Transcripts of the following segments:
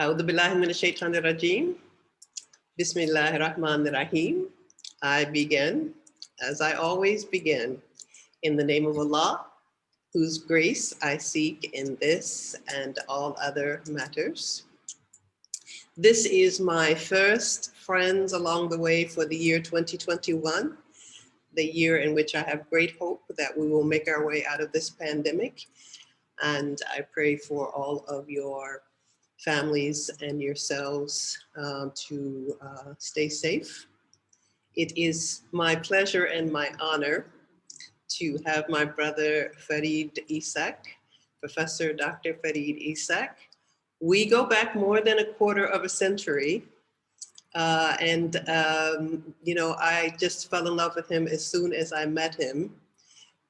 A'udhu billahi minash shaitanir rajim. Bismillahir rahmanir rahim. I begin, as I always begin, in the name of Allah, whose grace I seek in this and all other matters. This is my first Friends Along the Way for the year 2021, the year in which I have great hope that we will make our way out of this pandemic. And I pray for all of your families and yourselves to stay safe. It is my pleasure and my honor to have my brother Farid Esack, Professor Dr. Farid Esack. We go back more than a quarter of a century. You know, I just fell in love with him as soon as I met him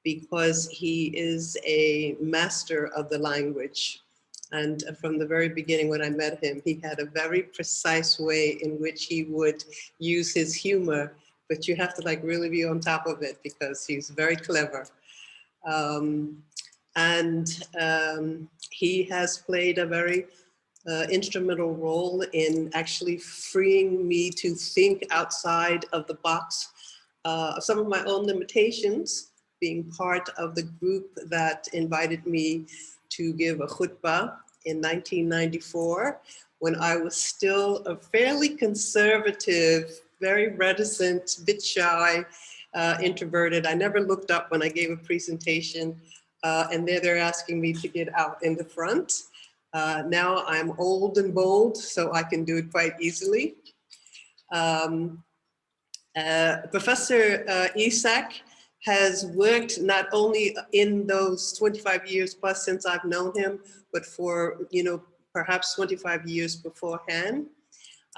because he is a master of the language. And from the very beginning when I met him, he had a very precise way in which he would use his humor, but you have to like really be on top of it because he's very clever. He has played a very instrumental role in actually freeing me to think outside of the box of some of my own limitations, being part of the group that invited me to give a khutbah in 1994 when I was still a fairly conservative, very reticent, bit shy, introverted. I never looked up when I gave a presentation and there they're asking me to get out in the front. Now I'm old and bold, so I can do it quite easily. Professor Esack has worked not only in those 25 years plus since I've known him, but for, you know, perhaps 25 years beforehand.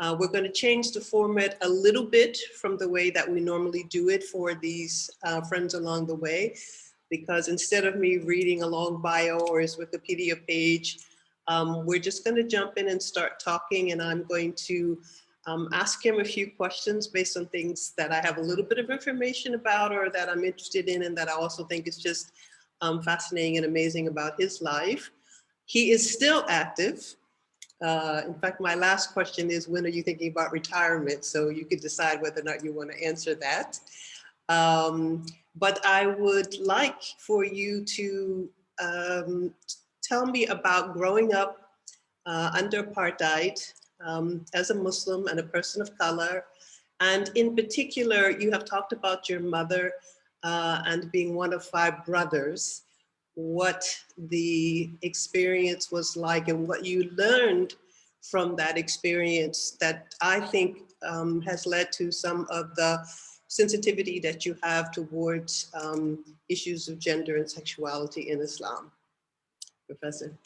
We're going to change the format a little bit from the way that we normally do it for these Friends Along the Way, because instead of me reading a long bio or his Wikipedia page, we're just going to jump in and start talking, and I'm going to ask him a few questions based on things that I have a little bit of information about or that I'm interested in and that I also think is just fascinating and amazing about his life. He is still active. In fact, my last question is, when are you thinking about retirement? So you could decide whether or not you want to answer that. But I would like for you to tell me about growing up under apartheid as a Muslim and a person of color. And in particular, you have talked about your mother and being one of 5 brothers, what the experience was like and what you learned from that experience that I think has led to some of the sensitivity that you have towards issues of gender and sexuality in Islam. Professor.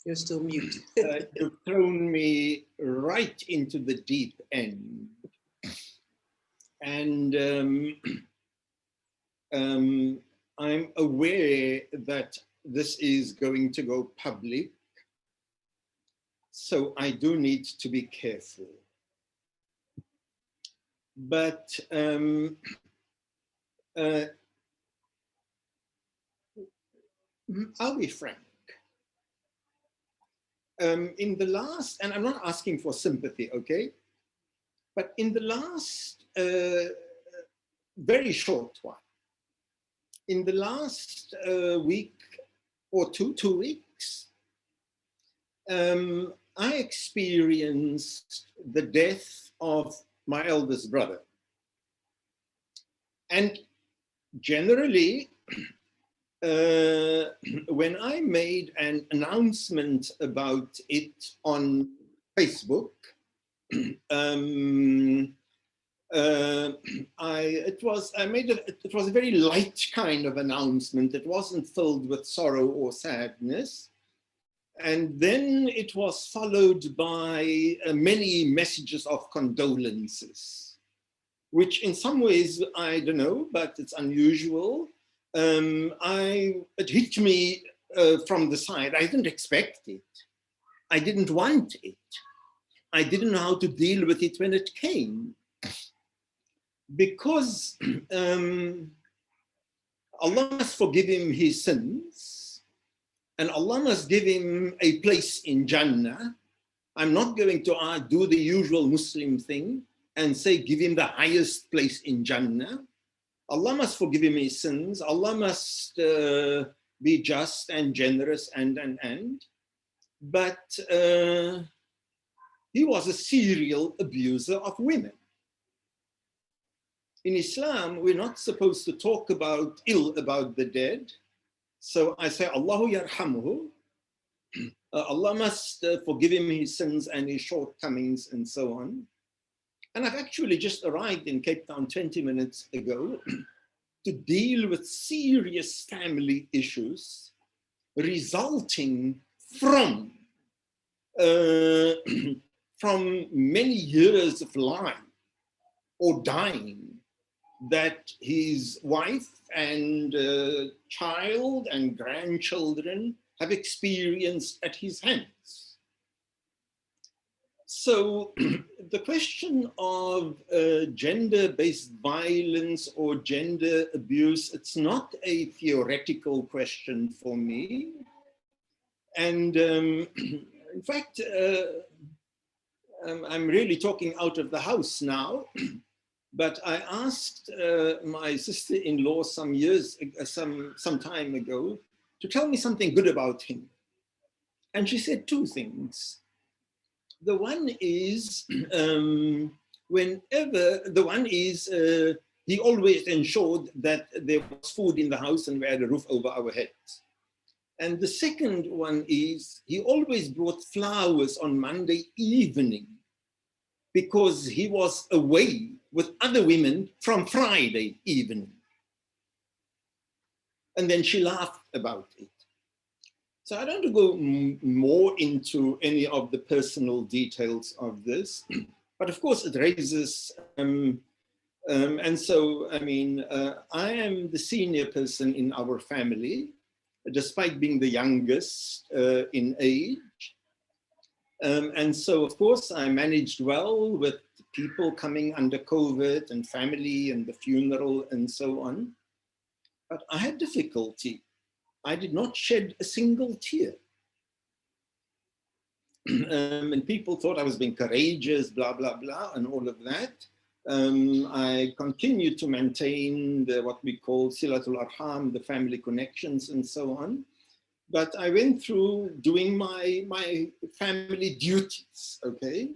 You're still mute. You've thrown me right into the deep end. And I'm aware that this is going to go public, so I do need to be careful. But I'll be frank. In the last, and I'm not asking for sympathy, okay? But in the last very short one, in the last week or 2 weeks, I experienced the death of my eldest brother. And generally, when I made an announcement about it on Facebook, it was a very light kind of announcement. It wasn't filled with sorrow or sadness. And then it was followed by many messages of condolences, which in some ways, I don't know, but it's unusual. It hit me from the side. I didn't expect it. I didn't want it. I didn't know how to deal with it when it came. Because Allah must forgive him his sins, and Allah must give him a place in Jannah. I'm not going to do the usual Muslim thing and say, give him the highest place in Jannah. Allah must forgive him his sins. Allah must be just and generous and. But he was a serial abuser of women. In Islam, we're not supposed to talk ill about the dead. So I say, Allahu yarhamuhu. Allah must forgive him his sins and his shortcomings and so on. And I've actually just arrived in Cape Town 20 minutes ago to deal with serious family issues resulting from many years of lying or dying that his wife and child and grandchildren have experienced at his hands. So the question of gender-based violence or gender abuse, it's not a theoretical question for me. And in fact, I'm really talking out of the house now, but I asked my sister-in-law some time ago to tell me something good about him. And she said two things. The one is, he always ensured that there was food in the house and we had a roof over our heads. And the second one is, he always brought flowers on Monday evening because he was away with other women from Friday evening. And then she laughed about it. So I don't want to go more into any of the personal details of this, but of course it raises, and so, I mean, I am the senior person in our family, despite being the youngest in age. And so, of course, I managed well with people coming under COVID and family and the funeral and so on. But I had difficulty. I did not shed a single tear. And people thought I was being courageous, blah, blah, blah, and all of that. I continued to maintain what we call silatul arham, the family connections and so on. But I went through doing my family duties, okay?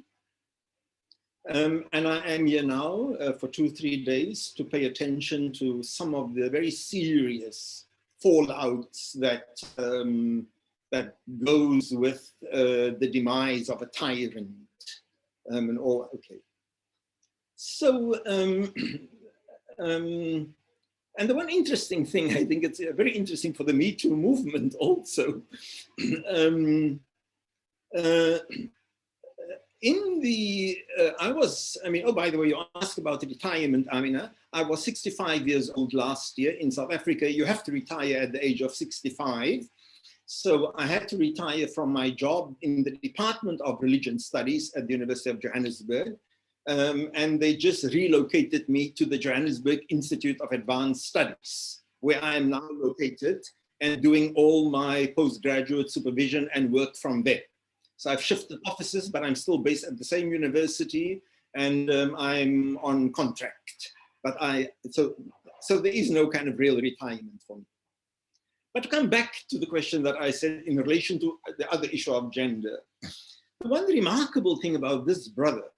And I am here now for 2-3 days to pay attention to some of the very serious fallouts that that goes with the demise of a tyrant and all. Okay. So, and the one interesting thing, I think it's very interesting for the Me Too movement also. Oh, by the way, you asked about retirement, Amina. I was 65 years old last year. In South Africa, you have to retire at the age of 65. So I had to retire from my job in the Department of Religion Studies at the University of Johannesburg. And they just relocated me to the Johannesburg Institute of Advanced Studies, where I am now located and doing all my postgraduate supervision and work from there. So I've shifted offices, but I'm still based at the same university and I'm on contract. But so there is no kind of real retirement for me. But to come back to the question that I said in relation to the other issue of gender, the one remarkable thing about this brother,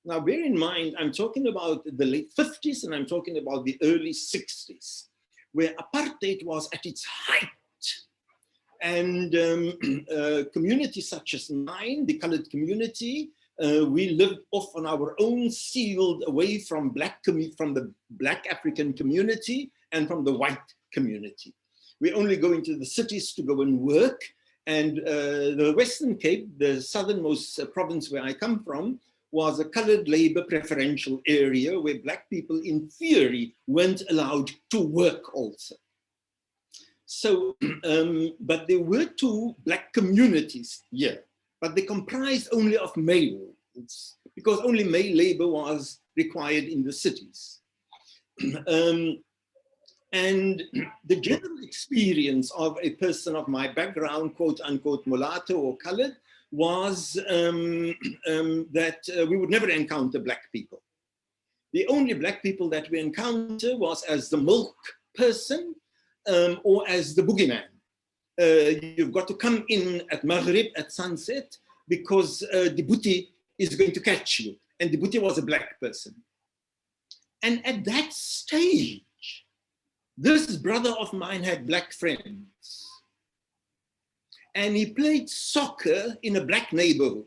now bear in mind, I'm talking about the late 50s and I'm talking about the early 60s, where apartheid was at its height. And communities such as mine, the colored community, we lived off on our own, sealed away from the Black African community and from the white community. We only go into the cities to go and work. And the Western Cape, the southernmost province where I come from, was a colored labor preferential area where Black people in theory weren't allowed to work also. So, but there were 2 Black communities here, but they comprised only of males because only male labor was required in the cities. And the general experience of a person of my background, quote unquote, mulatto or colored, was that we would never encounter black people. The only black people that we encounter was as the milk person or as the boogeyman. You've got to come in at Maghrib, at sunset, because the booty is going to catch you. And the booty was a black person. And at that stage, this brother of mine had black friends. And he played soccer in a black neighborhood.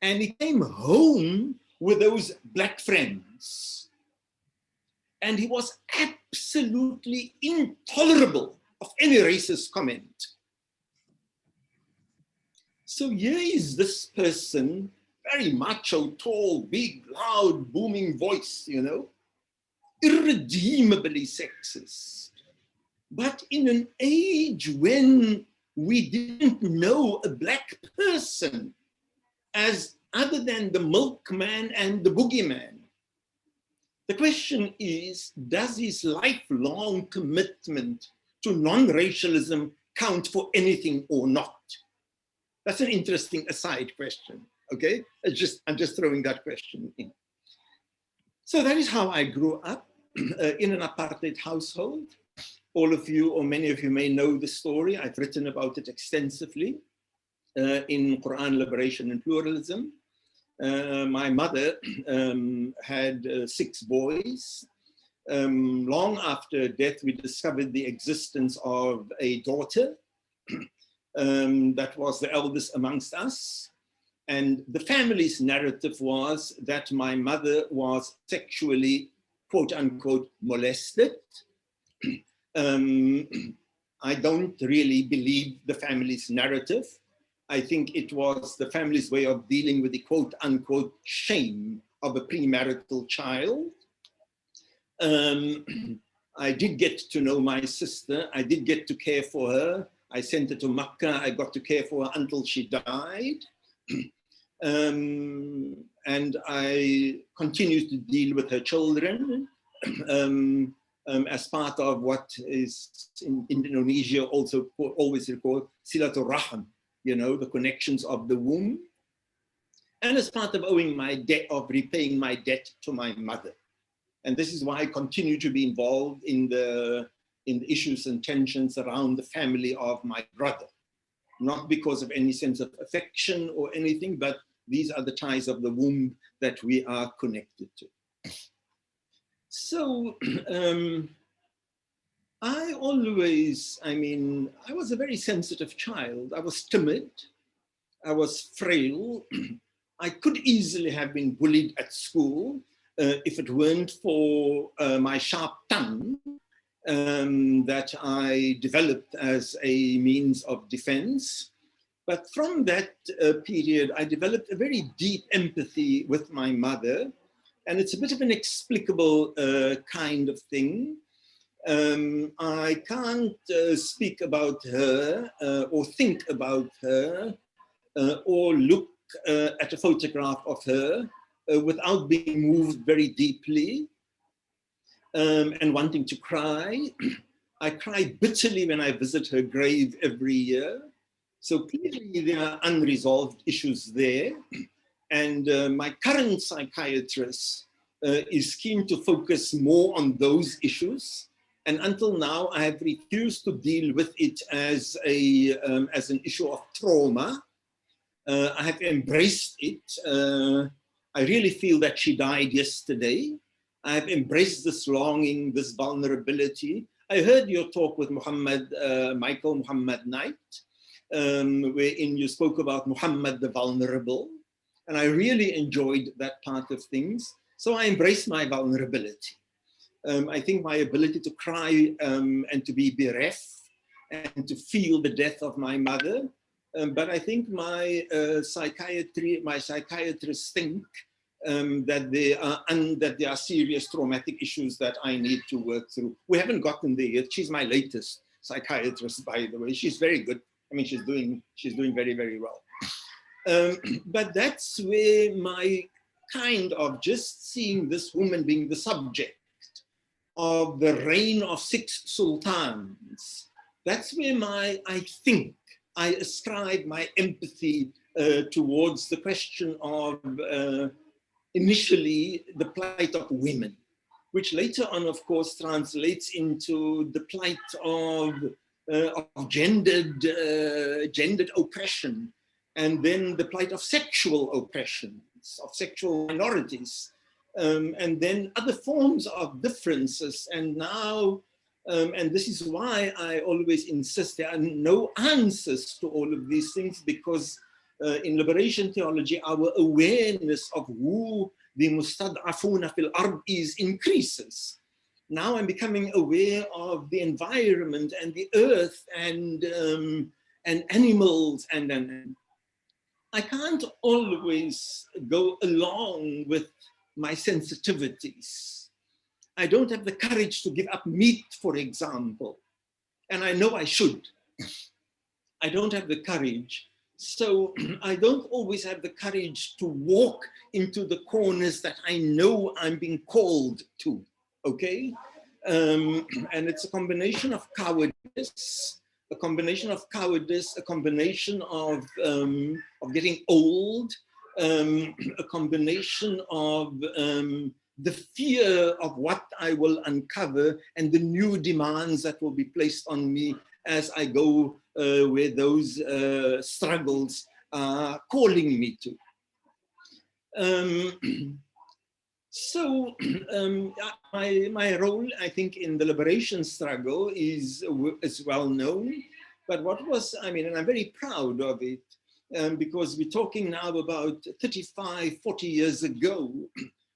And he came home with those black friends. And he was absolutely intolerable of any racist comment. So here is this person, very macho, tall, big, loud, booming voice, you know, irredeemably sexist. But in an age when we didn't know a black person as other than the milkman and the boogeyman, the question is, does his lifelong commitment to non-racialism count for anything or not? That's an interesting aside question, okay? I'm just throwing that question in. So that is how I grew up in an apartheid household. All of you, or many of you, may know the story. I've written about it extensively in Quran Liberation and Pluralism. My mother had 6 boys. Long after death, we discovered the existence of a daughter that was the eldest amongst us. And the family's narrative was that my mother was sexually, quote unquote, molested. I don't really believe the family's narrative. I think it was the family's way of dealing with the quote unquote shame of a premarital child. I did get to know my sister. I did get to care for her. I sent her to Makkah. I got to care for her until she died. And I continued to deal with her children as part of what is in Indonesia also always called silatul rahim, you know, the connections of the womb, and as part of owing my debt, of repaying my debt to my mother. And this is why I continue to be involved in the issues and tensions around the family of my brother. Not because of any sense of affection or anything, but these are the ties of the womb that we are connected to. So I was a very sensitive child. I was timid. I was frail. I could easily have been bullied at school if it weren't for my sharp tongue that I developed as a means of defense. But from that period, I developed a very deep empathy with my mother. And it's a bit of an inexplicable kind of thing. I can't speak about her or think about her or look at a photograph of her without being moved very deeply and wanting to cry. I cry bitterly when I visit her grave every year. So clearly there are unresolved issues there. And my current psychiatrist is keen to focus more on those issues. And until now, I have refused to deal with it as an issue of trauma. I have embraced it. I really feel that she died yesterday. I have embraced this longing, this vulnerability. I heard your talk with Michael Muhammad Knight, wherein you spoke about Muhammad the vulnerable. And I really enjoyed that part of things. So I embrace my vulnerability. I think my ability to cry and to be bereft and to feel the death of my mother. But I think my psychiatrists think that there are serious traumatic issues that I need to work through. We haven't gotten there yet. She's my latest psychiatrist, by the way. She's very good. I mean, she's doing very, very well. But that's where my kind of just seeing this woman being the subject of the reign of 6 sultans. That's where I think I ascribe my empathy towards the question of initially the plight of women, which later on, of course, translates into the plight of gendered oppression, and then the plight of sexual oppressions, of sexual minorities, and then other forms of differences. And now, and this is why I always insist there are no answers to all of these things, because in liberation theology, our awareness of who the mustad'afuna fil ard is increases. Now I'm becoming aware of the environment and the earth and animals, and I can't always go along with my sensitivities. I don't have the courage to give up meat, for example, and I know I should. I don't have the courage. So I don't always have the courage to walk into the corners that I know I'm being called to, okay? And it's a combination of cowardice, a combination of getting old, a combination of the fear of what I will uncover and the new demands that will be placed on me as I go where those struggles are calling me to. So my role, I think, in the liberation struggle is well known. But what was, I mean, and I'm very proud of it, because we're talking now about 35, 40 years ago.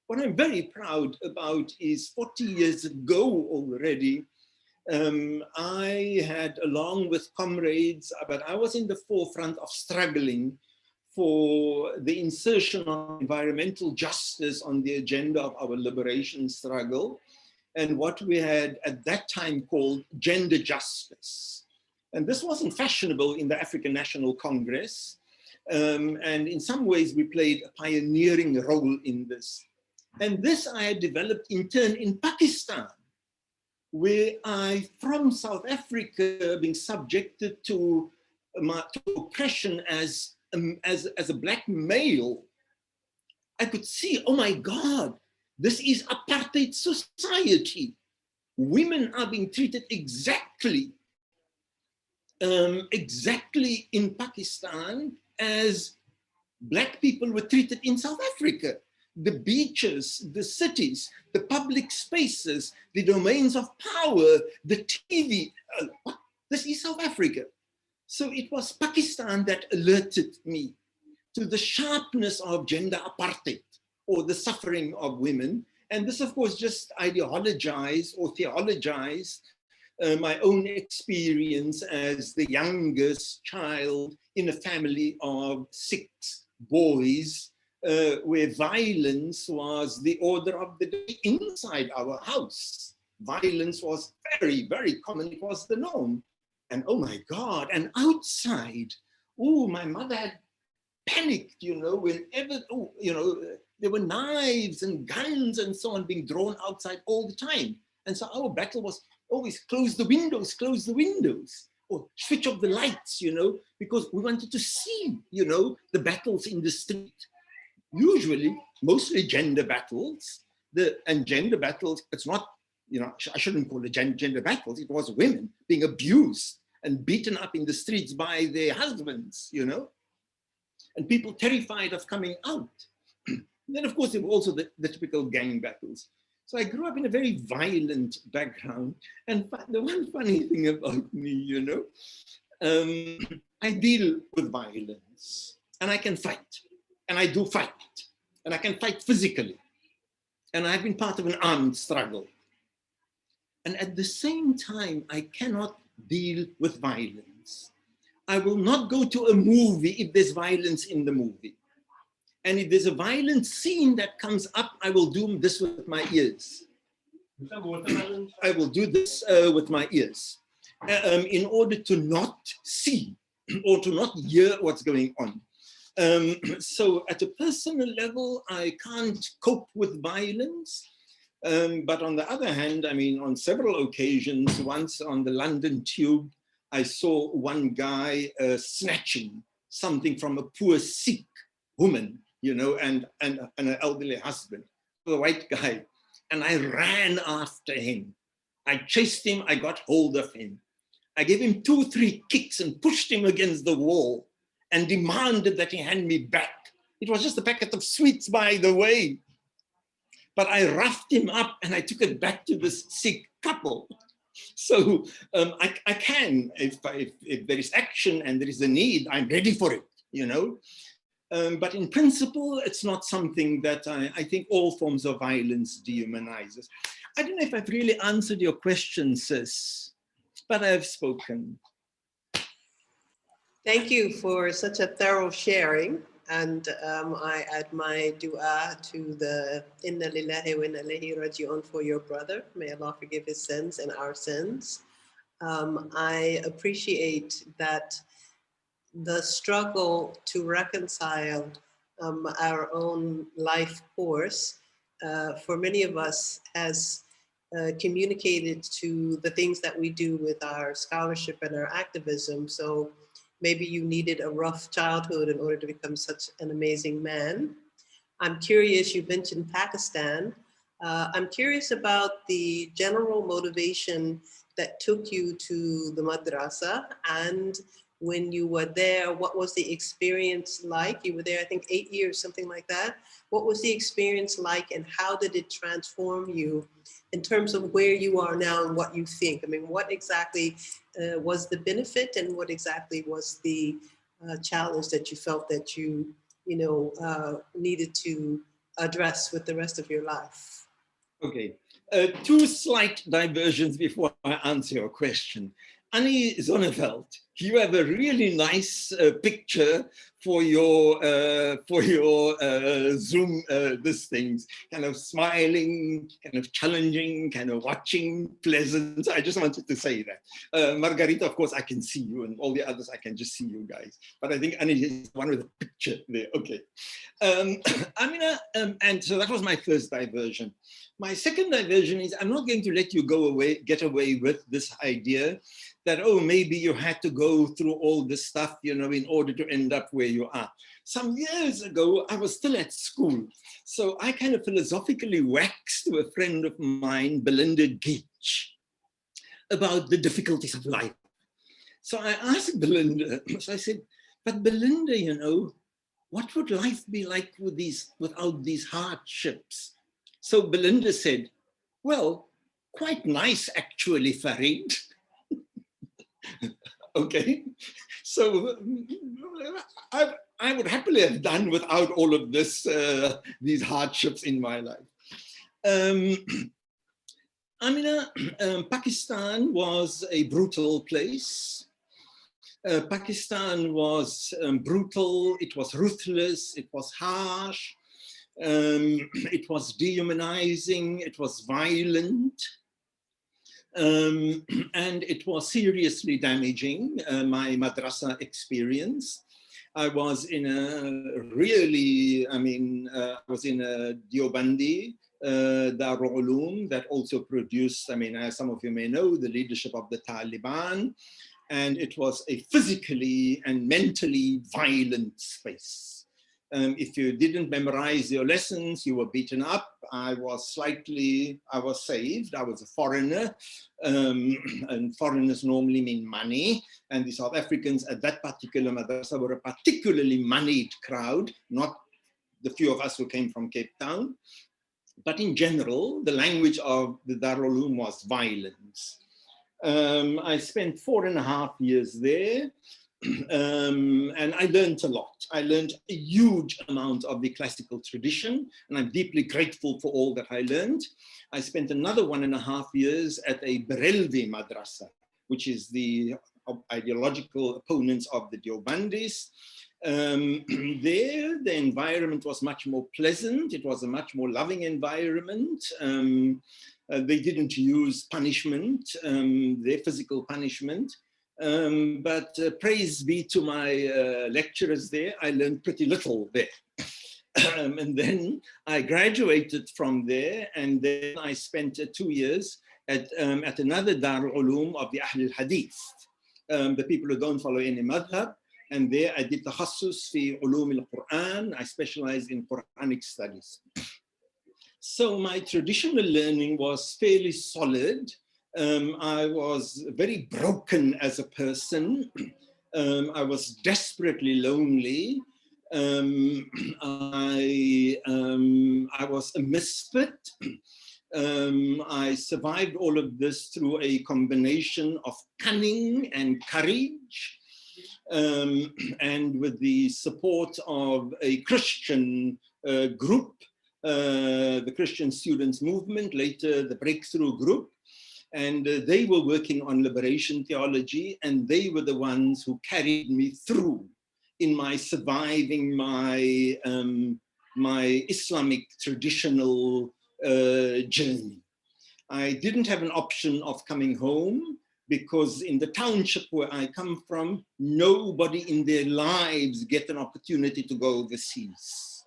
What I'm very proud about is 40 years ago already, I had, along with comrades, but I was in the forefront of struggling for the insertion of environmental justice on the agenda of our liberation struggle, and what we had at that time called gender justice. And this wasn't fashionable in the African National Congress, and in some ways we played a pioneering role in this. And this I had developed in turn in Pakistan, where I, from South Africa, being subjected to oppression as a black male, I could see, oh my God, this is apartheid society. Women are being treated exactly in Pakistan as black people were treated in South Africa. The beaches, the cities, the public spaces, the domains of power, the TV, this is South Africa. So it was Pakistan that alerted me to the sharpness of gender apartheid, or the suffering of women. And this, of course, just ideologized or theologized my own experience as the youngest child in a family of 6 boys, where violence was the order of the day inside our house. Violence was very, very common. It was the norm. And oh my God, and outside, oh, my mother had panicked, you know, whenever, oh, you know, there were knives and guns and so on being drawn outside all the time. And so our battle was always close the windows, or switch off the lights, you know, because we wanted to see, you know, the battles in the street. Usually, mostly gender battles, and gender battles, it's not, you know, I shouldn't call it gender battles, it was women being abused and beaten up in the streets by their husbands, you know, and people terrified of coming out. And then, of course, there were also the typical gang battles. So I grew up in a very violent background. And the one funny thing about me, you know, I deal with violence, and I can fight, and I do fight, and I can fight physically. And I've been part of an armed struggle. And at the same time, I cannot deal with violence. I will not go to a movie if there's violence in the movie. And if there's a violent scene that comes up, I will do this with my ears. I will do this with my ears in order to not see or to not hear what's going on. So at a personal level, I can't cope with violence. But on the other hand, I mean, on several occasions, once on the London Tube, I saw one guy snatching something from a poor Sikh woman, you know, and an elderly husband, the white guy. And I ran after him. I chased him, I got hold of him. I gave him 2 or 3 kicks and pushed him against the wall and demanded that he hand me back. It was just a packet of sweets, by the way. But I roughed him up and I took it back to this Sikh couple. So I can, if there is action and there is a need, I'm ready for it, you know. But in principle, it's not something that I think all forms of violence dehumanizes. I don't know if I've really answered your question, sis, but I have spoken. Thank you for such a thorough sharing. And I add my dua to the Inna lillahi wa inna ilayhi raji'un for your brother. May Allah forgive his sins and our sins. I appreciate that the struggle to reconcile our own life course for many of us has communicated to the things that we do with our scholarship and our activism. So maybe you needed a rough childhood in order to become such an amazing man. I'm curious, you mentioned Pakistan. I'm curious about the general motivation that took you to the madrasa, and when you were there, what was the experience like? You were there, I think, 8 years, something like that. What was the experience like, and how did it transform you in terms of where you are now and what you think? I mean, what exactly was the benefit, and what exactly was the challenge that you felt that you needed to address with the rest of your life? Okay, 2 slight diversions before I answer your question. Annie Zonneveld, you have a really nice picture for your Zoom, this things, kind of smiling, kind of challenging, kind of watching, pleasant. I just wanted to say that. Margarita, of course, I can see you, and all the others, I can just see you guys. But I think Annie is one with a picture there. Okay. Amina, and so that was my first diversion. My second diversion is I'm not going to let you get away with this idea that, oh, maybe you had to go through all this stuff, you know, in order to end up where you are. Some years ago, I was still at school. So I kind of philosophically waxed to a friend of mine, Belinda Gitch, about the difficulties of life. So I asked Belinda, so I said, but Belinda, you know, what would life be like without these hardships? So Belinda said, well, quite nice actually, Farid. Okay, so I would happily have done without all of this, these hardships in my life. Amina, Pakistan was a brutal place. Pakistan was brutal, it was ruthless, it was harsh, it was dehumanizing, it was violent. And it was seriously damaging, my madrasa experience. I was in a really, I was in a Deobandi Darul Uloom that also produced, as some of you may know, the leadership of the Taliban. And it was a physically and mentally violent space. If you didn't memorize your lessons, you were beaten up. I was saved. I was a foreigner, and foreigners normally mean money. And the South Africans at that particular madrasa were a particularly moneyed crowd, not the few of us who came from Cape Town. But in general, the language of the Darul Uloom was violence. I spent 4.5 years there. And I learned a lot. I learned a huge amount of the classical tradition, and I'm deeply grateful for all that I learned. I spent another 1.5 years at a Barelvi madrasa, which is the ideological opponents of the Deobandis. There, the environment was much more pleasant. It was a much more loving environment. They didn't use punishment, their physical punishment. But praise be to my lecturers there, I learned pretty little there. And then I graduated from there, and then I spent 2 years at another Dar al-Ulum of the Ahl al-Hadith, the people who don't follow any madhab. And there I did takhassus fi ulum al-Quran. I specialized in Quranic studies. So my traditional learning was fairly solid. I was very broken as a person. I was desperately lonely. I was a misfit. I survived all of this through a combination of cunning and courage, and with the support of a Christian group, the Christian Students Movement, later the Breakthrough Group. And they were working on liberation theology, and they were the ones who carried me through in my surviving my, my Islamic traditional journey. I didn't have an option of coming home, because in the township where I come from, nobody in their lives get an opportunity to go overseas.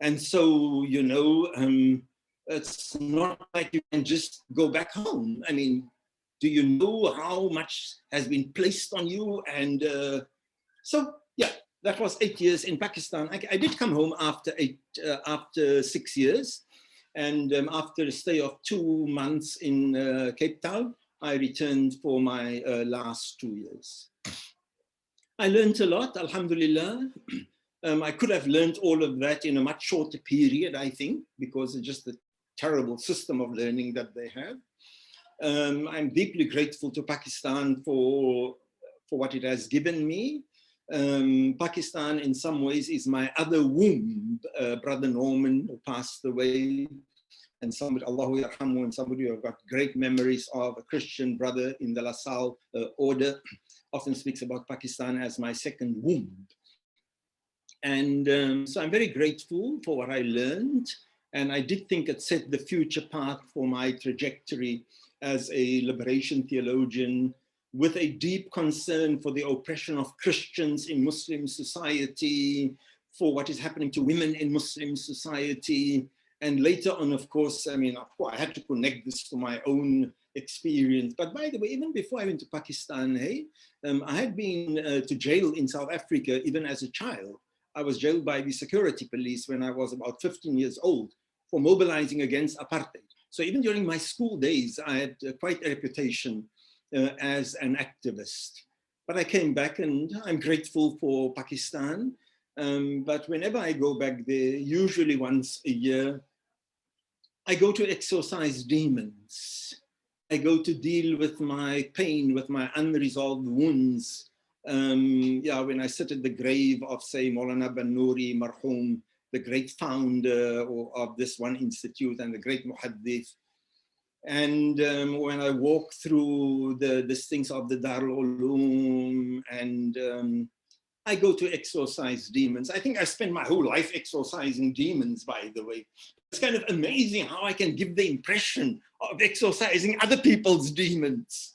And so, you know, it's not like you can just go back home. I mean, do you know how much has been placed on you? And so, yeah, that was 8 years in Pakistan. I did come home after 6 years. And after a stay of 2 months in Cape Town, I returned for my last 2 years. I learned a lot, alhamdulillah. I could have learned all of that in a much shorter period, I think, because it's just the terrible system of learning that they have. I'm deeply grateful to Pakistan for what it has given me. Pakistan, in some ways, is my other womb. Brother Norman, who passed away, and somebody, Allahu Yarhamu, and somebody who I've got great memories of, a Christian brother in the LaSalle order, often speaks about Pakistan as my second womb. And so I'm very grateful for what I learned. And I did think it set the future path for my trajectory as a liberation theologian, with a deep concern for the oppression of Christians in Muslim society, for what is happening to women in Muslim society. And later on, of course, I mean, I had to connect this to my own experience. But by the way, even before I went to Pakistan, hey, I had been to jail in South Africa, even as a child. I was jailed by the security police when I was about 15 years old for mobilizing against apartheid. So even during my school days, I had quite a reputation as an activist. But I came back, and I'm grateful for Pakistan. But whenever I go back there, usually once a year, I go to exorcise demons. I go to deal with my pain, with my unresolved wounds. Yeah, when I sit at the grave of, say, Maulana Banuri Marhoom, the great founder of this one institute and the great muhaddith. And when I walk through the things of the Darul Uloom, and I go to exorcise demons. I think I spent my whole life exorcising demons, by the way. It's kind of amazing how I can give the impression of exorcising other people's demons.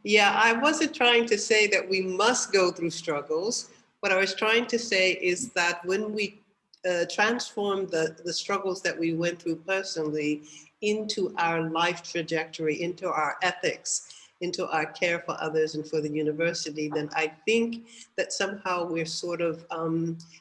Yeah, I wasn't trying to say that we must go through struggles. What I was trying to say is that when we transform the struggles that we went through personally into our life trajectory, into our ethics, into our care for others and for the university, then I think that somehow we're sort of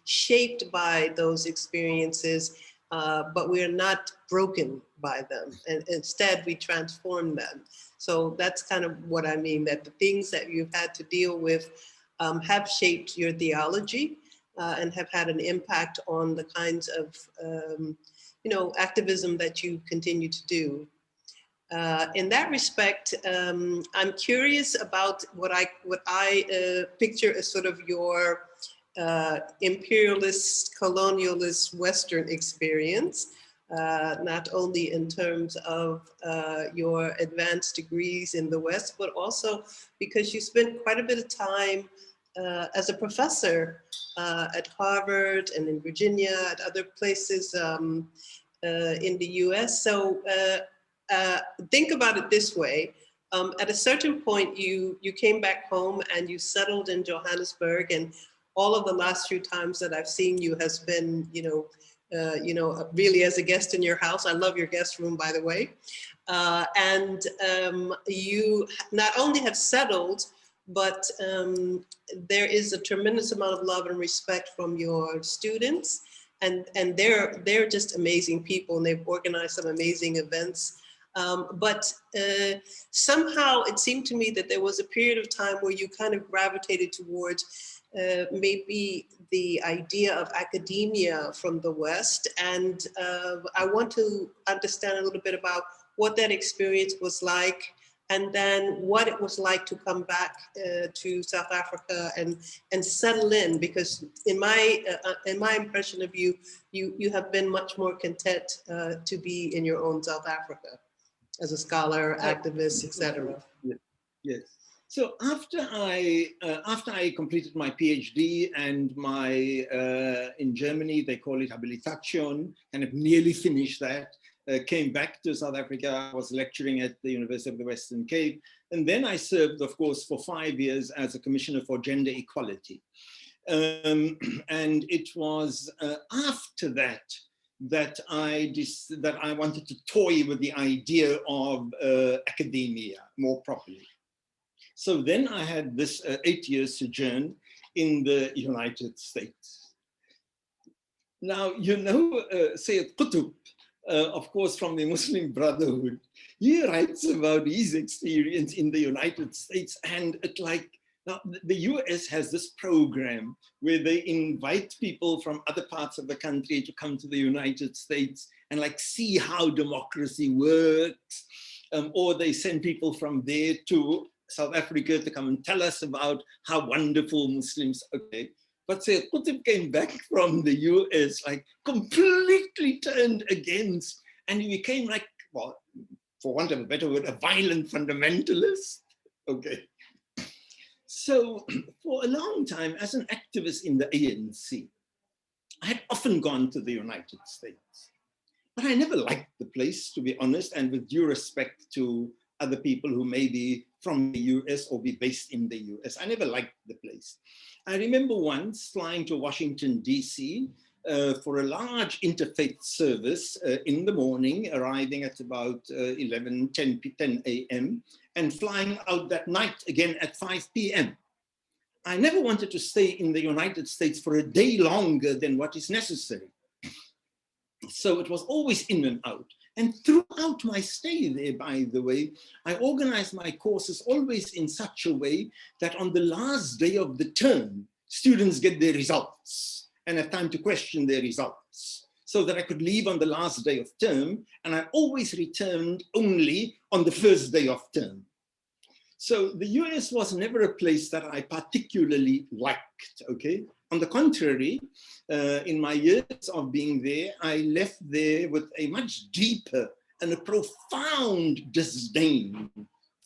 shaped by those experiences, but we're not broken by them. And instead, we transform them. So that's kind of what I mean, that the things that you've had to deal with have shaped your theology and have had an impact on the kinds of activism that you continue to do. In that respect, I'm curious about what I picture as sort of your imperialist, colonialist Western experience, not only in terms of your advanced degrees in the West, but also because you spent quite a bit of time as a professor at Harvard and in Virginia, at other places in the US. So think about it this way. At a certain point, you came back home and you settled in Johannesburg. And all of the last few times that I've seen you has been, really as a guest in your house. I love your guest room, by the way. And you not only have settled, but there is a tremendous amount of love and respect from your students. And they're just amazing people, and they've organized some amazing events. But somehow it seemed to me that there was a period of time where you kind of gravitated towards maybe the idea of academia from the West. And I want to understand a little bit about what that experience was like, and then what it was like to come back to South Africa and settle in, because in my impression of you, you have been much more content to be in your own South Africa as a scholar, activist, etc. Yes. So after I completed my PhD and my in Germany they call it habilitation, kind of nearly finished that. Came back to South Africa. I was lecturing at the University of the Western Cape, and then I served, of course, for 5 years as a commissioner for gender equality. And it was after that I wanted to toy with the idea of academia more properly. So then I had this 8-year sojourn in the United States. Now, Sayyid Qutb, of course, from the Muslim Brotherhood, he writes about his experience in the United States, and now the US has this program where they invite people from other parts of the country to come to the United States and see how democracy works, or they send people from there to South Africa to come and tell us about how wonderful Muslims are. Okay. But Sayyid Qutb came back from the US, completely turned against, and he became well, for want of a better word, a violent fundamentalist. Okay. So for a long time, as an activist in the ANC, I had often gone to the United States, but I never liked the place, to be honest, and with due respect to other people who may be from the US or be based in the US. I never liked the place. I remember once flying to Washington, DC for a large interfaith service in the morning, arriving at about 10 a.m. and flying out that night again at 5 p.m. I never wanted to stay in the United States for a day longer than what is necessary. So it was always in and out. And throughout my stay there, by the way, I organized my courses always in such a way that on the last day of the term, students get their results and have time to question their results, so that I could leave on the last day of term, and I always returned only on the first day of term. So the US was never a place that I particularly liked, okay? On the contrary, in my years of being there, I left there with a much deeper and a profound disdain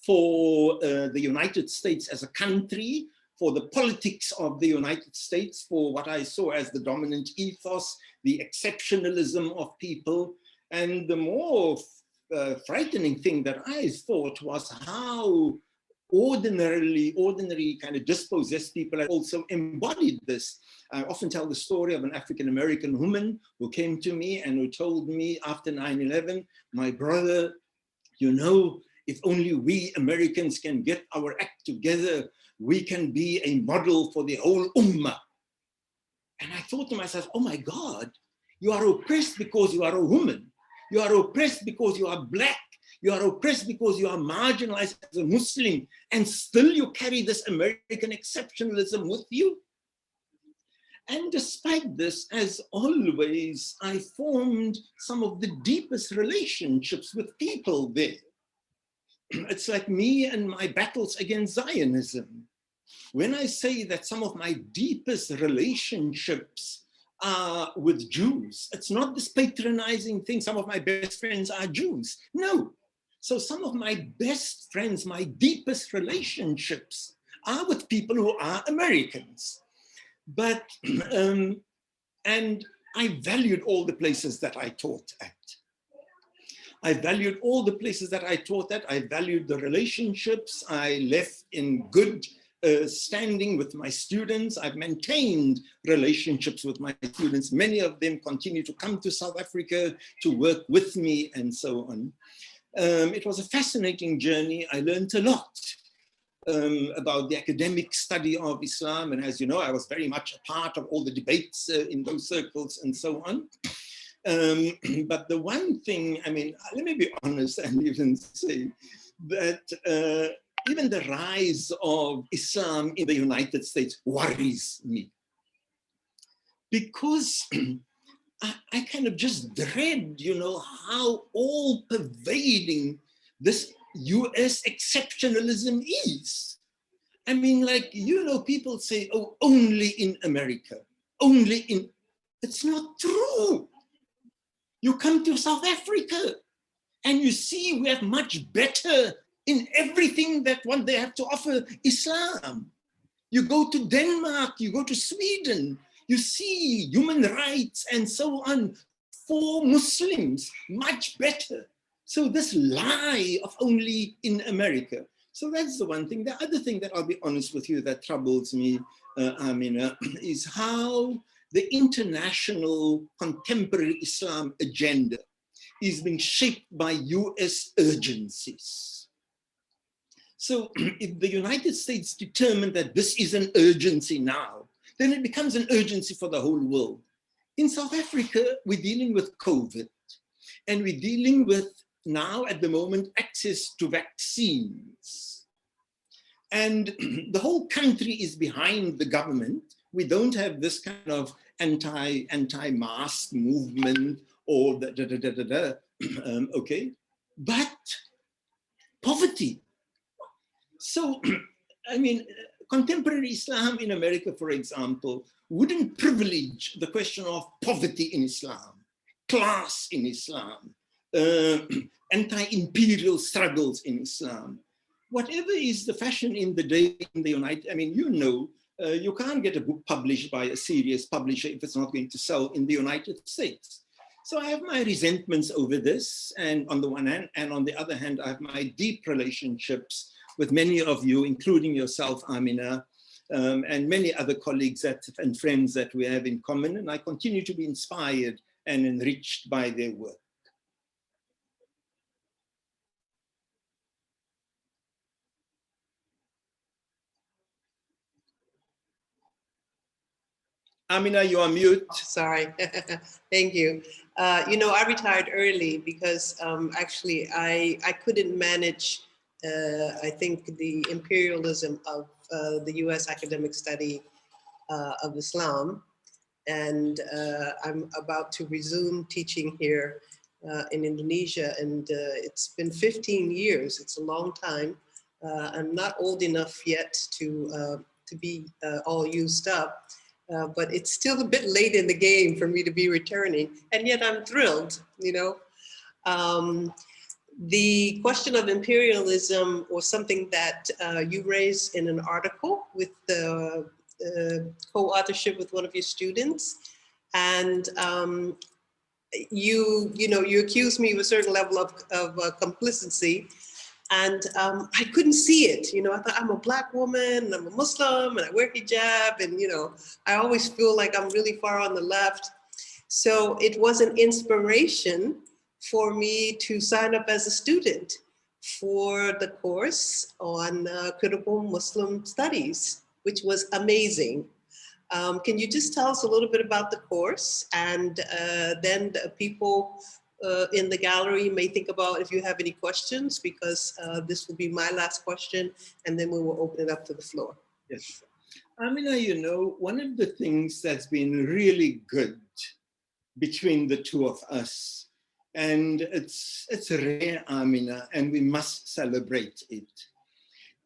for the United States as a country, for the politics of the United States, for what I saw as the dominant ethos, the exceptionalism of people. And the more frightening thing that I thought was how ordinary kind of dispossessed people had also embodied this. I often tell the story of an African-American woman who came to me and who told me after 9/11, my brother, if only we Americans can get our act together, we can be a model for the whole ummah. And I thought to myself, oh my God, you are oppressed because you are a woman. You are oppressed because you are Black. You are oppressed because you are marginalized as a Muslim, and still you carry this American exceptionalism with you. And despite this, as always, I formed some of the deepest relationships with people there. It's like me and my battles against Zionism. When I say that some of my deepest relationships are with Jews, it's not this patronizing thing, some of my best friends are Jews. No. So some of my best friends, my deepest relationships are with people who are Americans. But, and I valued all the places that I taught at. I valued all the places that I taught at. I valued the relationships. I left in good standing with my students. I've maintained relationships with my students. Many of them continue to come to South Africa to work with me and so on. It was a fascinating journey. I learned a lot about the academic study of Islam. And as you know, I was very much a part of all the debates in those circles and so on. But the one thing, I mean, let me be honest and even say that even the rise of Islam in the United States worries me. Because I kind of just dread, you know, how all pervading this US exceptionalism is. I mean, like, you know, people say, oh, only in America, only in, it's not true. You come to South Africa and you see we have much better in everything that one they have to offer Islam. You go to Denmark, you go to Sweden, you see human rights and so on for Muslims, much better. So this lie of only in America. So that's the one thing. The other thing that I'll be honest with you that troubles me, Amina, is how the international contemporary Islam agenda is being shaped by US urgencies. So if the United States determined that this is an urgency now, then it becomes an urgency for the whole world. In South Africa, we're dealing with COVID, and we're dealing with now at the moment access to vaccines. And the whole country is behind the government. We don't have this kind of anti-mask movement or okay, but poverty. So, I mean, contemporary Islam in America, for example, wouldn't privilege the question of poverty in Islam, class in Islam, anti-imperial struggles in Islam. Whatever is the fashion in the day in the United, I mean, you know, you can't get a book published by a serious publisher if it's not going to sell in the United States. So I have my resentments over this, and on the one hand, and on the other hand, I have my deep relationships with many of you, including yourself, Amina, and many other colleagues and friends that we have in common, and I continue to be inspired and enriched by their work. Amina, you are mute. Oh, sorry. Thank you. You know, I retired early because actually I couldn't manage, I think, the imperialism of the US academic study of Islam. And I'm about to resume teaching here in Indonesia. And it's been 15 years. It's a long time. I'm not old enough yet to be all used up. But it's still a bit late in the game for me to be returning, and yet I'm thrilled, you know. The question of imperialism was something that you raised in an article with the co-authorship with one of your students, and you accused me of a certain level of complicity. And I couldn't see it. You know, I thought, I'm a Black woman, and I'm a Muslim, and I wear hijab, and, you know, I always feel like I'm really far on the left. So it was an inspiration for me to sign up as a student for the course on critical Muslim studies, which was amazing. Can you just tell us a little bit about the course, and then the people in the gallery may think about if you have any questions, because this will be my last question, and then we will open it up to the floor. Yes. Amina, you know, one of the things that's been really good between the two of us, and it's rare, Amina, and we must celebrate it,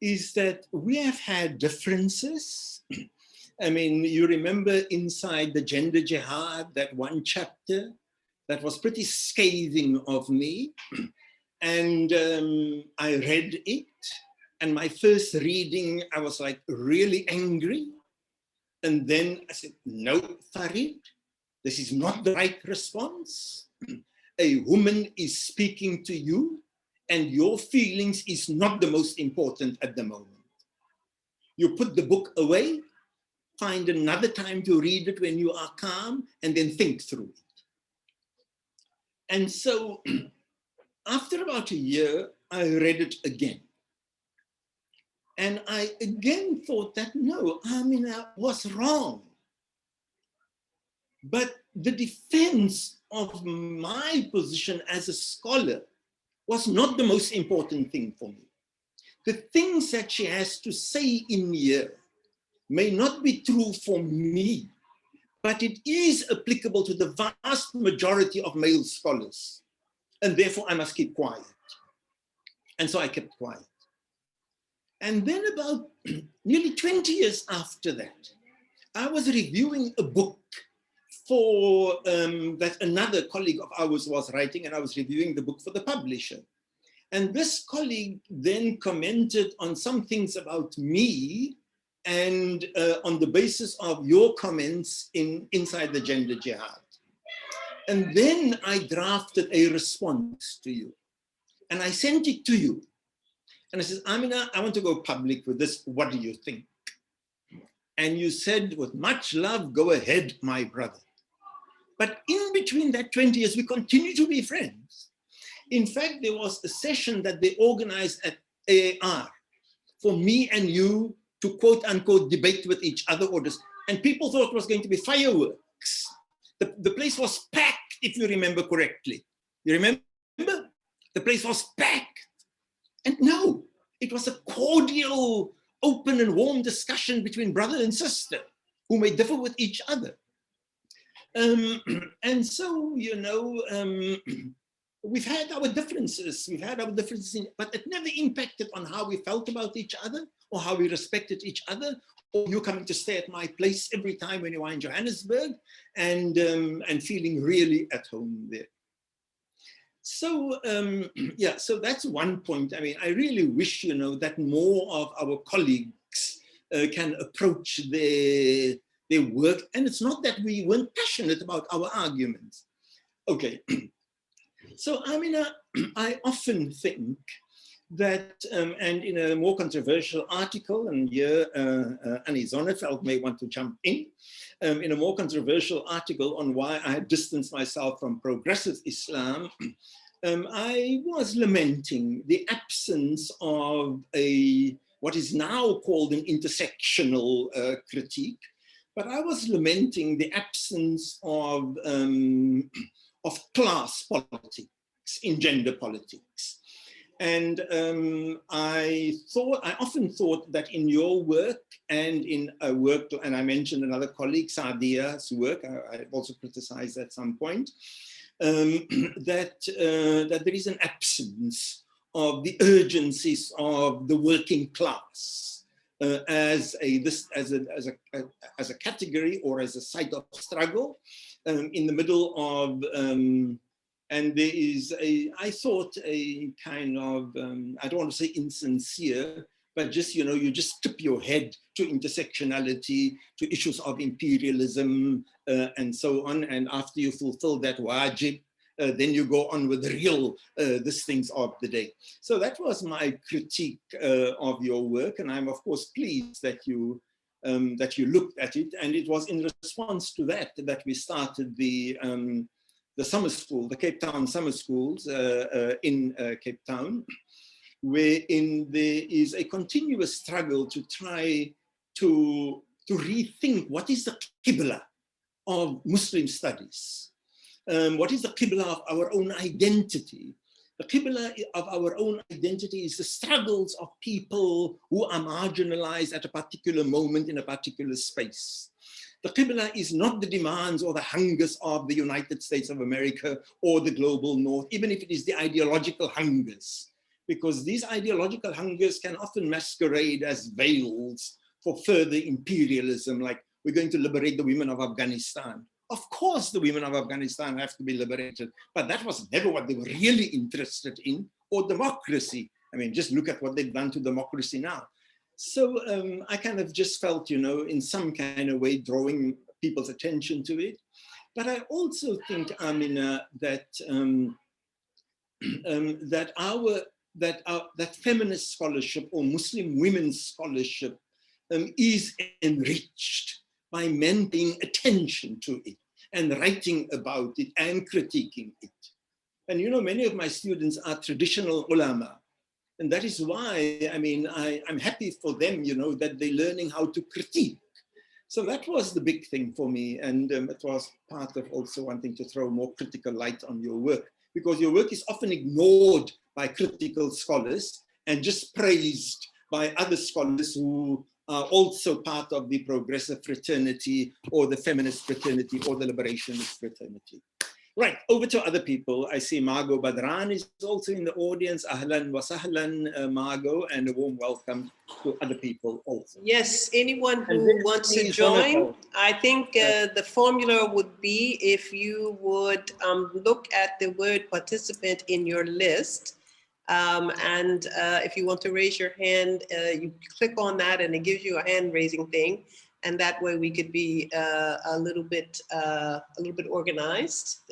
is that we have had differences. I mean, you remember inside the gender jihad, that one chapter, that was pretty scathing of me. And I read it. And my first reading, I was like really angry. And then I said, no, Farid, this is not the right response. A woman is speaking to you, and your feelings is not the most important at the moment. You put the book away, find another time to read it when you are calm, and then think through it. And so after about a year, I read it again. And I again thought that, no, Amina was wrong. But the defense of my position as a scholar was not the most important thing for me. The things that she has to say in here may not be true for me, but it is applicable to the vast majority of male scholars. And therefore I must keep quiet. And so I kept quiet. And then about nearly 20 years after that, I was reviewing a book for that another colleague of ours was writing, and I was reviewing the book for the publisher. And this colleague then commented on some things about me, and on the basis of your comments inside the Gender Jihad. And then I drafted a response to you, and I sent it to you. And I said, Amina, I want to go public with this. What do you think? And you said, with much love, go ahead, my brother. But in between that 20 years, we continue to be friends. In fact, there was a session that they organized at AAR for me and you to quote unquote debate with each other, and people thought it was going to be fireworks. The place was packed, if you remember correctly. You remember? The place was packed. And no, it was a cordial, open and warm discussion between brother and sister who may differ with each other. And so, you know, we've had our differences, but it never impacted on how we felt about each other or how we respected each other, or you coming to stay at my place every time when you are in Johannesburg and feeling really at home there. So, yeah, so that's one point. I mean, I really wish, you know, that more of our colleagues can approach their work. And it's not that we weren't passionate about our arguments. Okay. So, I mean, I often think that, and in a more controversial article, and here Annie Zonneveld may want to jump in a more controversial article on why I distanced myself from progressive Islam, I was lamenting the absence of what is now called an intersectional critique, but I was lamenting the absence of class politics in gender politics. And I often thought that in your work and in a work, and I mentioned another colleague, Saadia's work, I also criticized at some point, that there is an absence of the urgencies of the working class as a category or as a site of struggle in the middle of, and there is I thought a kind of, I don't want to say insincere, but just, you know, you just tip your head to intersectionality, to issues of imperialism, and so on. And after you fulfill that wajib, then you go on with the real these things of the day. So that was my critique of your work. And I'm of course pleased that you looked at it. And it was in response to that we started the summer school, the Cape Town summer schools in Cape Town, wherein there is a continuous struggle to try to rethink what is the qibla of Muslim studies. What is the qibla of our own identity? The qibla of our own identity is the struggles of people who are marginalized at a particular moment in a particular space. The qibla is not the demands or the hungers of the United States of America or the global north, even if it is the ideological hungers, because these ideological hungers can often masquerade as veils for further imperialism, like we're going to liberate the women of Afghanistan. Of course, the women of Afghanistan have to be liberated, but that was never what they were really interested in, or democracy. I mean, just look at what they've done to democracy now. So I kind of just felt, you know, in some kind of way, drawing people's attention to it. But I also think, Amina, that that feminist scholarship or Muslim women's scholarship is enriched by men paying attention to it and writing about it and critiquing it. And you know, many of my students are traditional ulama. And that is why, I mean, I'm happy for them, you know, that they're learning how to critique. So that was the big thing for me. And it was part of also wanting to throw more critical light on your work, because your work is often ignored by critical scholars and just praised by other scholars who are also part of the progressive fraternity or the feminist fraternity or the liberationist fraternity. Right, over to other people. I see Margot Badran is also in the audience. Ahlan wa sahlan, Margot, and a warm welcome to other people also. Yes, anyone who wants to join, I think the formula would be if you would look at the word participant in your list. And if you want to raise your hand, you click on that and it gives you a hand raising thing. And that way we could be a little bit organized,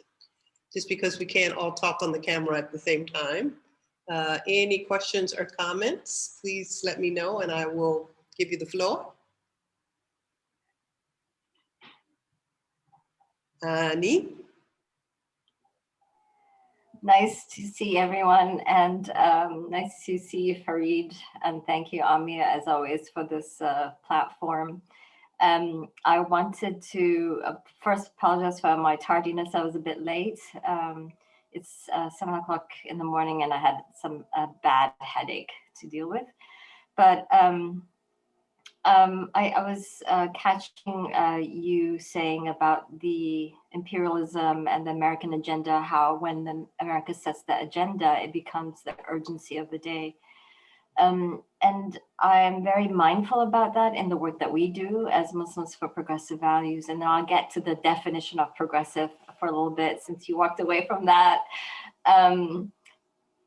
just because we can't all talk on the camera at the same time. Any questions or comments, please let me know and I will give you the floor. Ani? Nice to see everyone, and nice to see Farid, and thank you, Amia, as always, for this platform. I wanted to first apologize for my tardiness. I was a bit late. It's 7 o'clock in the morning and I had some bad headache to deal with. But I was catching you saying about the imperialism and the American agenda, how when America sets the agenda, it becomes the urgency of the day. And I'm very mindful about that in the work that we do as Muslims for Progressive Values. And then I'll get to the definition of progressive for a little bit, since you walked away from that. And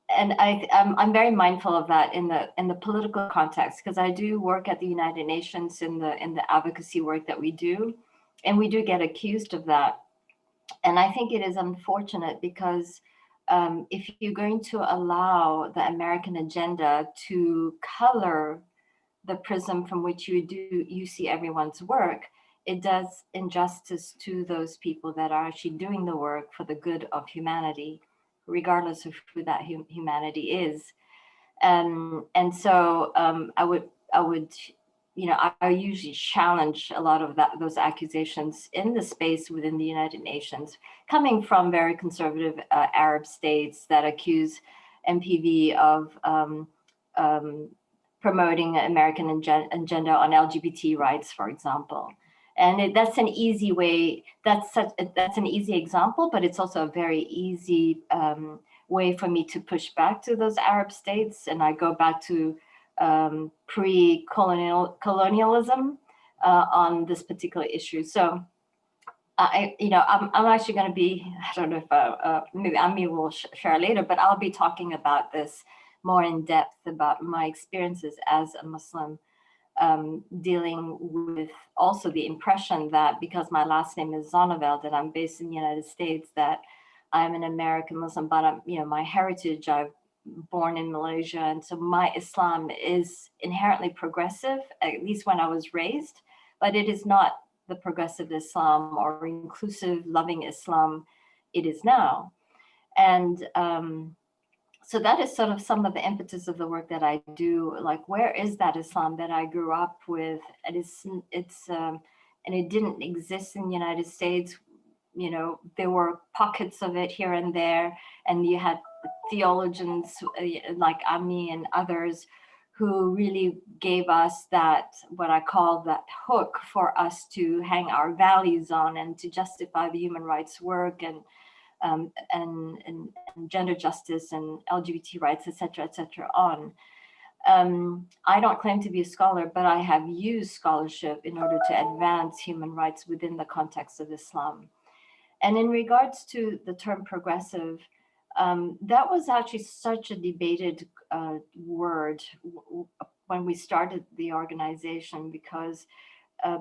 I'm very mindful of that in the political context, because I do work at the United Nations in the advocacy work that we do, and we do get accused of that. And I think it is unfortunate because if you're going to allow the American agenda to color the prism from which you see everyone's work, it does injustice to those people that are actually doing the work for the good of humanity, regardless of who that humanity is. And so I would, you know, I usually challenge a lot of those accusations in the space within the United Nations, coming from very conservative Arab states that accuse MPV of promoting an American agenda on LGBT rights, for example. And that's an easy way, that's an easy example, but it's also a very easy way for me to push back to those Arab states. And I go back to pre-colonialism on this particular issue. So I'm actually going to be, I don't know if maybe Ami will share later, but I'll be talking about this more in depth about my experiences as a Muslim, dealing with also the impression that because my last name is Zonneveld and I'm based in the United States, that I'm an American Muslim, but I'm, my heritage, I've born in Malaysia. And so my Islam is inherently progressive, at least when I was raised, but it is not the progressive Islam or inclusive, loving Islam it is now. And so that is sort of some of the impetus of the work that I do. Like, where is that Islam that I grew up with? And and it didn't exist in the United States. There were pockets of it here and there, and you had theologians like Ami and others who really gave us that, what I call that hook for us to hang our values on and to justify the human rights work and gender justice and LGBT rights, et cetera, on. I don't claim to be a scholar, but I have used scholarship in order to advance human rights within the context of Islam. And in regards to the term progressive, that was actually such a debated word when we started the organization, because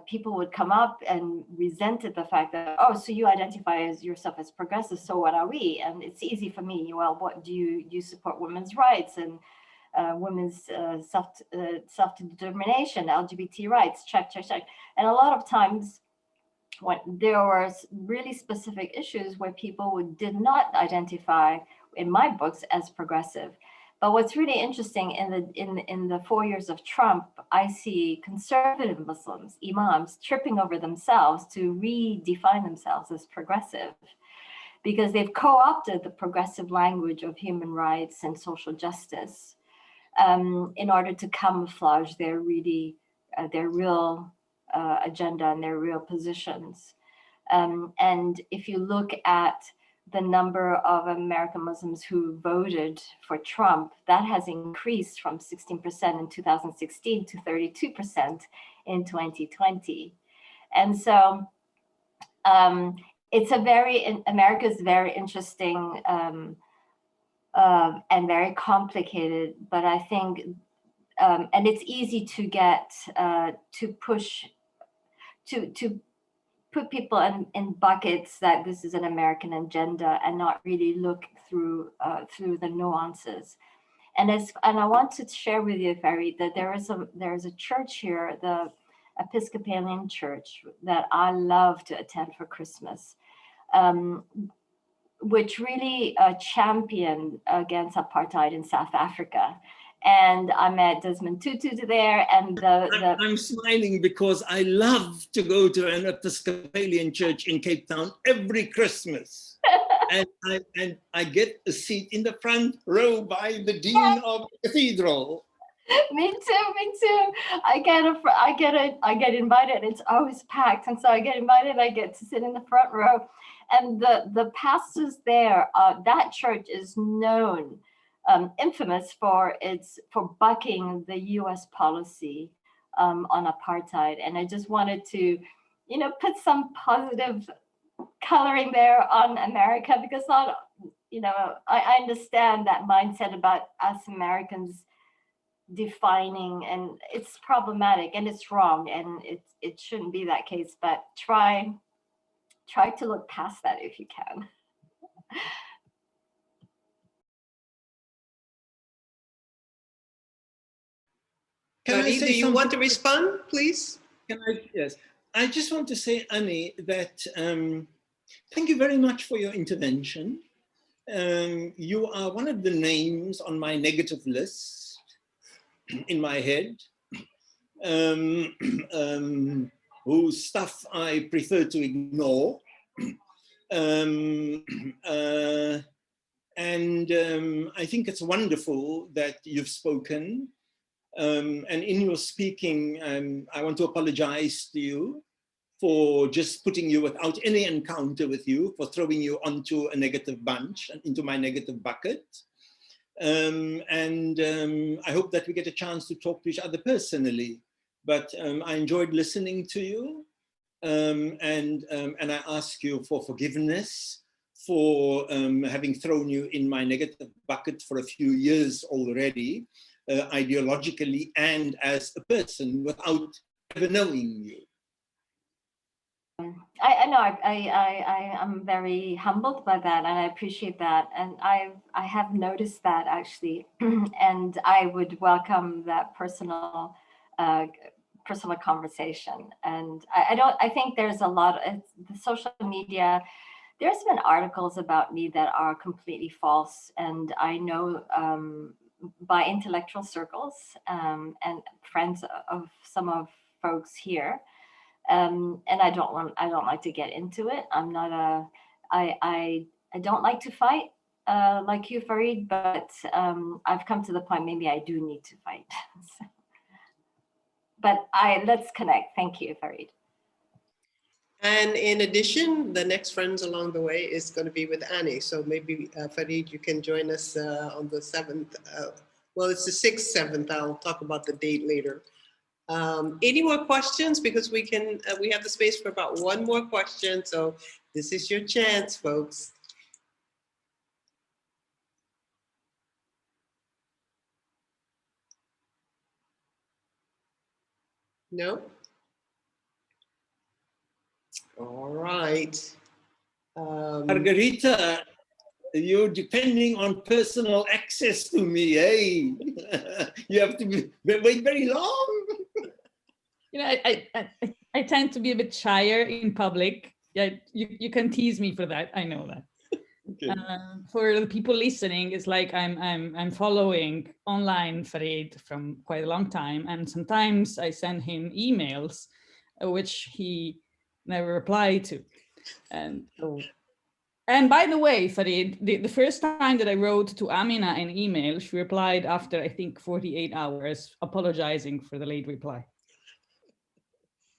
people would come up and resented the fact that, oh, so you identify as yourself as progressive, so what are we? And it's easy for me. Well, what do you support women's rights? And women's self-determination, LGBT rights, check. And a lot of times when there were really specific issues where people did not identify in my books as progressive. But what's really interesting in the 4 years of Trump, I see conservative Muslims, imams, tripping over themselves to redefine themselves as progressive, because they've co-opted the progressive language of human rights and social justice in order to camouflage their real agenda and their real positions. And if you look at the number of American Muslims who voted for Trump, that has increased from 16% in 2016 to 32% in 2020. And so it's America's very interesting and very complicated, but I think, and it's easy to get, to put people in buckets that this is an American agenda and not really look through the nuances. And I want to share with you, Farid, that there is a church here, the Episcopalian Church, that I love to attend for Christmas, which really championed against apartheid in South Africa. And I met Desmond Tutu there, and I'm smiling because I love to go to an Episcopalian church in Cape Town every Christmas. and I get a seat in the front row by the dean of the cathedral. Me too. I get invited. It's always packed, and so I get invited. I get to sit in the front row, and the pastors there. That church is known. Infamous for bucking the U.S. policy on apartheid, and I just wanted to, put some positive coloring there on America, because I understand that mindset about us Americans defining, and it's problematic and it's wrong, and it shouldn't be that case. But try to look past that if you can. Farid, do you want to respond, please? Yes. I just want to say, Annie, that thank you very much for your intervention. You are one of the names on my negative list in my head, whose stuff I prefer to ignore. I think it's wonderful that you've spoken. And in your speaking, I want to apologize to you for just putting you without any encounter with you, for throwing you onto a negative bunch, into my negative bucket. I hope that we get a chance to talk to each other personally. But I enjoyed listening to you, and I ask you for forgiveness for having thrown you in my negative bucket for a few years already, ideologically and as a person, without ever knowing you. I know I am very humbled by that, and I appreciate that, and I have noticed that actually, and I would welcome that personal conversation. And I think there's a lot of the social media. There's been articles about me that are completely false, and I know by intellectual circles and friends of some of folks here. And I don't like to get into it. I'm not I don't like to fight like you, Farid, but I've come to the point maybe I do need to fight. But let's connect. Thank you, Farid. And in addition, the next Friends Along the Way is going to be with Annie. So maybe Farid, you can join us on the 7th. Well, it's the 6th, 7th. I'll talk about the date later. Any more questions? Because we have the space for about one more question. So this is your chance, folks. No? All right. Margarita, You're depending on personal access to me, hey? You have to wait very long. You know, I tend to be a bit shyer in public. Yeah, you can tease me for that. I know that. Okay. For the people listening, it's like I'm following online Farid from quite a long time, and sometimes I send him emails, which he never replied to, and so. And by the way, Farid, the first time that I wrote to Amina an email, she replied after I think 48 hours, apologizing for the late reply.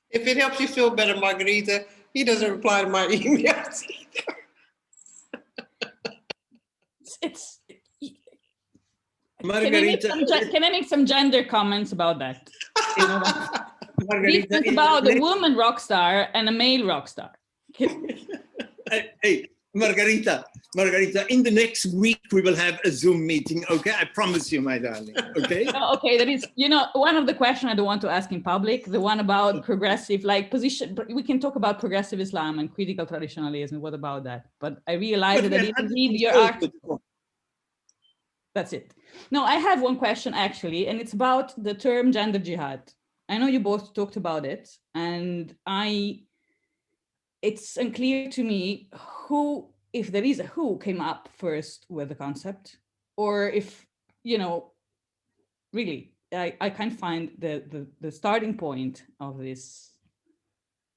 If it helps you feel better, Margarita, he doesn't reply to my emails either. Margarita, can I make some gender comments about that? You know, Margarita, difference about a woman rock star and a male rock star. Hey, Margarita, in the next week we will have a Zoom meeting, okay? I promise you, my darling, okay? Okay, that is, you know, one of the questions I don't want to ask in public, the one about progressive, like position, we can talk about progressive Islam and critical traditionalism, what about that? But I realized that I didn't read your article. That's it. No, I have one question actually, and it's about the term gender jihad. I know you both talked about it, and it's unclear to me who, if there is a who, came up first with the concept, or if, you know, really, I can't find the starting point of this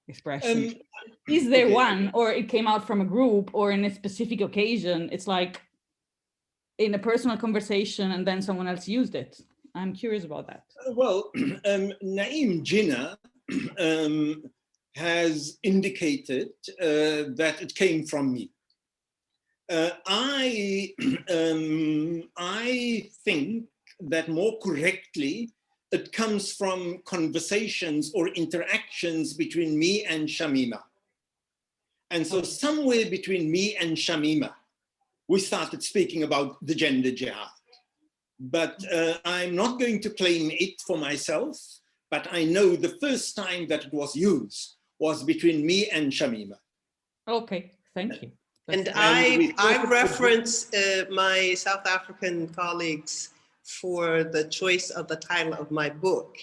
expression. Is there one, or it came out from a group, or in a specific occasion? It's like in a personal conversation and then someone else used it. I'm curious about that. Well, Naeem Jinnah has indicated that it came from me. I think that more correctly, it comes from conversations or interactions between me and Shamima. And so somewhere between me and Shamima, we started speaking about the gender jihad. But I'm not going to claim it for myself, but I know the first time that it was used was between me and Shamima. Okay, thank you. And I reference my South African colleagues for the choice of the title of my book.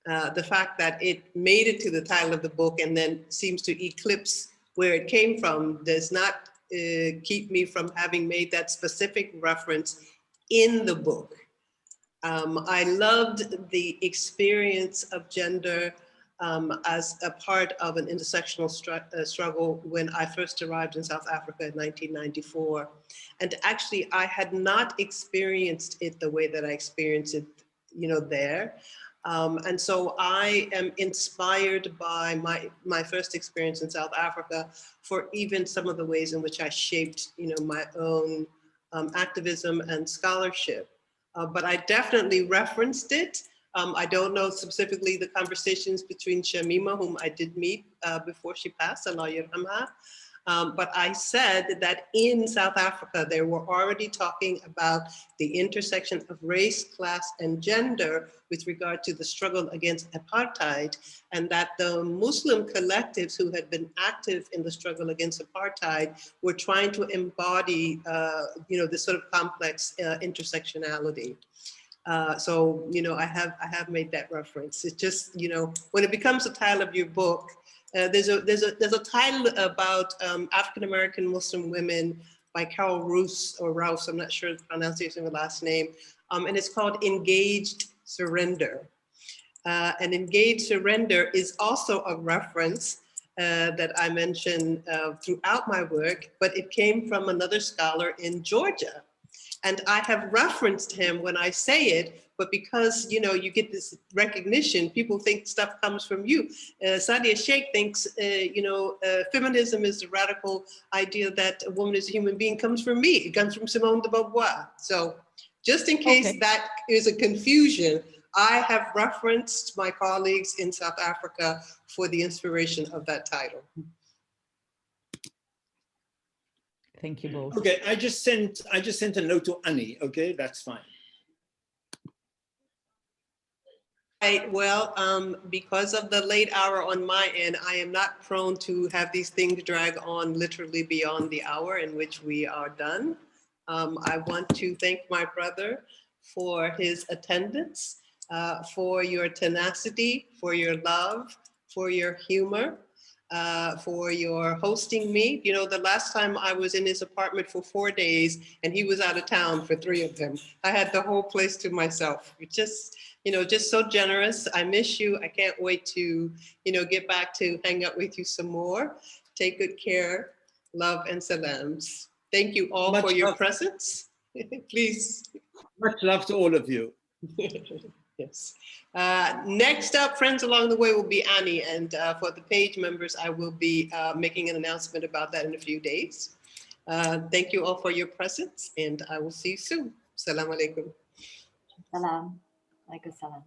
The fact that it made it to the title of the book and then seems to eclipse where it came from does not keep me from having made that specific reference in the book. I loved the experience of gender as a part of an intersectional struggle when I first arrived in South Africa in 1994. And actually, I had not experienced it the way that I experienced it, you know, there. And so I am inspired by my first experience in South Africa for even some of the ways in which I shaped, you know, my own activism and scholarship. But I definitely referenced it. I don't know specifically the conversations between Shamima, whom I did meet before she passed, Allah yarhamha. But I said that in South Africa, they were already talking about the intersection of race, class, and gender with regard to the struggle against apartheid, and that the Muslim collectives who had been active in the struggle against apartheid were trying to embody, you know, this sort of complex intersectionality. So, you know, I have made that reference. It's just, you know, when it becomes the title of your book, there's a title about African-American Muslim women by Carol Rouse, I'm not sure the pronunciation of the last name, and it's called Engaged Surrender. And Engaged Surrender is also a reference that I mention throughout my work, but it came from another scholar in Georgia. And I have referenced him when I say it, but because, you know, you get this recognition, people think stuff comes from you. Sadia Sheikh thinks, you know, feminism is the radical idea that a woman is a human being comes from me. It comes from Simone de Beauvoir. So just in case that is a confusion, I have referenced my colleagues in South Africa for the inspiration of that title. Thank you both. Okay, I just sent a note to Annie. Okay, that's fine. Right, well, because of the late hour on my end, I am not prone to have these things drag on literally beyond the hour in which we are done. I want to thank my brother for his attendance, for your tenacity, for your love, for your humor, for your hosting me. You know, the last time I was in his apartment for 4 days and he was out of town for 3 of them. I had the whole place to myself. Just, you know, just so generous. I miss you. I can't wait to, you know, get back to hang out with you some more. Take good care. Love and salams. Thank you all Much for your love. presence. Please. Much love to all of you. Yes. Next up, Friends Along the Way will be Annie. And for the page members, I will be making an announcement about that in a few days. Thank you all for your presence, and I will see you soon. Assalamu alaikum. Salam. Alaikum salam.